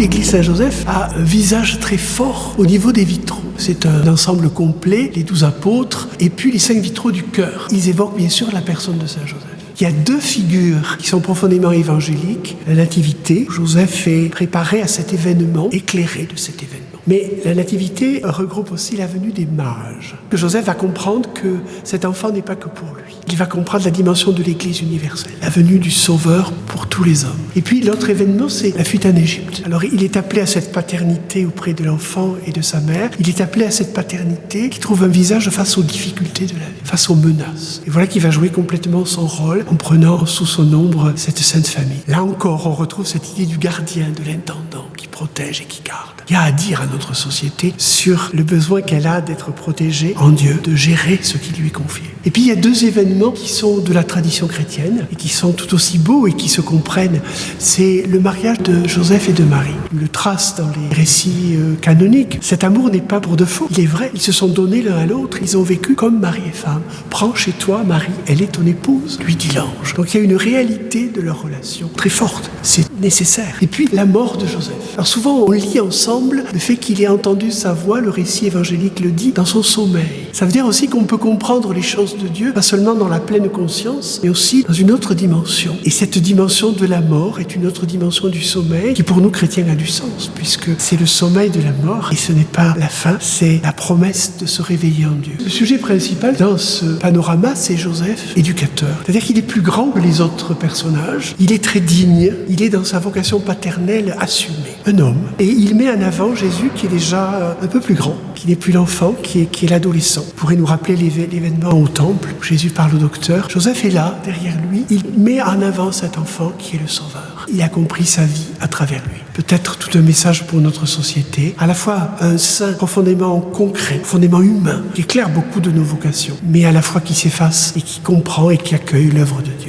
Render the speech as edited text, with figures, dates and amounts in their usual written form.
l'église Saint-Joseph a un visage très fort au niveau des vitraux. C'est un ensemble complet, les 12 apôtres et puis les 5 vitraux du chœur. Ils évoquent bien sûr la personne de Saint-Joseph. Il y a 2 figures qui sont profondément évangéliques. La nativité, Joseph est préparé à cet événement, éclairé de cet événement. Mais la nativité regroupe aussi la venue des mages. Que Joseph va comprendre que cet enfant n'est pas que pour lui. Il va comprendre la dimension de l'Église universelle, la venue du Sauveur pour tous les hommes. Et puis l'autre événement, c'est la fuite en Égypte. Alors il est appelé à cette paternité auprès de l'enfant et de sa mère. Il est appelé à cette paternité qui trouve un visage face aux difficultés de la vie, face aux menaces. Et voilà qu'il va jouer complètement son rôle en prenant sous son ombre cette sainte famille. Là encore, on retrouve cette idée du gardien, de l'intendant qui protège et qui garde. Il y a à dire à notre société sur le besoin qu'elle a d'être protégée en Dieu, de gérer ce qui lui est confié. Et puis il y a 2 événements qui sont de la tradition chrétienne et qui sont tout aussi beaux et qui se comprennent. C'est le mariage de Joseph et de Marie. On le trace dans les récits canoniques. Cet amour n'est pas pour de faux. Il est vrai. Ils se sont donnés l'un à l'autre. Ils ont vécu comme mari et femme. Prends chez toi Marie, elle est ton épouse, lui dit l'ange. Donc il y a une réalité de leur relation très forte. C'est nécessaire. Et puis la mort de Joseph. Alors souvent on lit ensemble le fait qu'il ait entendu sa voix, le récit évangélique le dit, dans son sommeil. Ça veut dire aussi qu'on peut comprendre les choses de Dieu, pas seulement dans la pleine conscience, mais aussi dans une autre dimension. Et cette dimension de la mort est une autre dimension du sommeil qui pour nous chrétiens a du sens, puisque c'est le sommeil de la mort et ce n'est pas la fin, c'est la promesse de se réveiller en Dieu. Le sujet principal dans ce panorama, c'est Joseph, éducateur. C'est-à-dire qu'il est plus grand que les autres personnages, il est très digne, il est dans sa vocation paternelle assumée. Un homme. Et il met en avant Jésus qui est déjà un peu plus grand, qui n'est plus l'enfant, qui est l'adolescent. On pourrait nous rappeler l'événement au temple où Jésus parle au docteur. Joseph est là, derrière lui. Il met en avant cet enfant qui est le Sauveur. Il a compris sa vie à travers lui. Peut-être tout un message pour notre société. À la fois un saint profondément concret, profondément humain, qui éclaire beaucoup de nos vocations, mais à la fois qui s'efface et qui comprend et qui accueille l'œuvre de Dieu.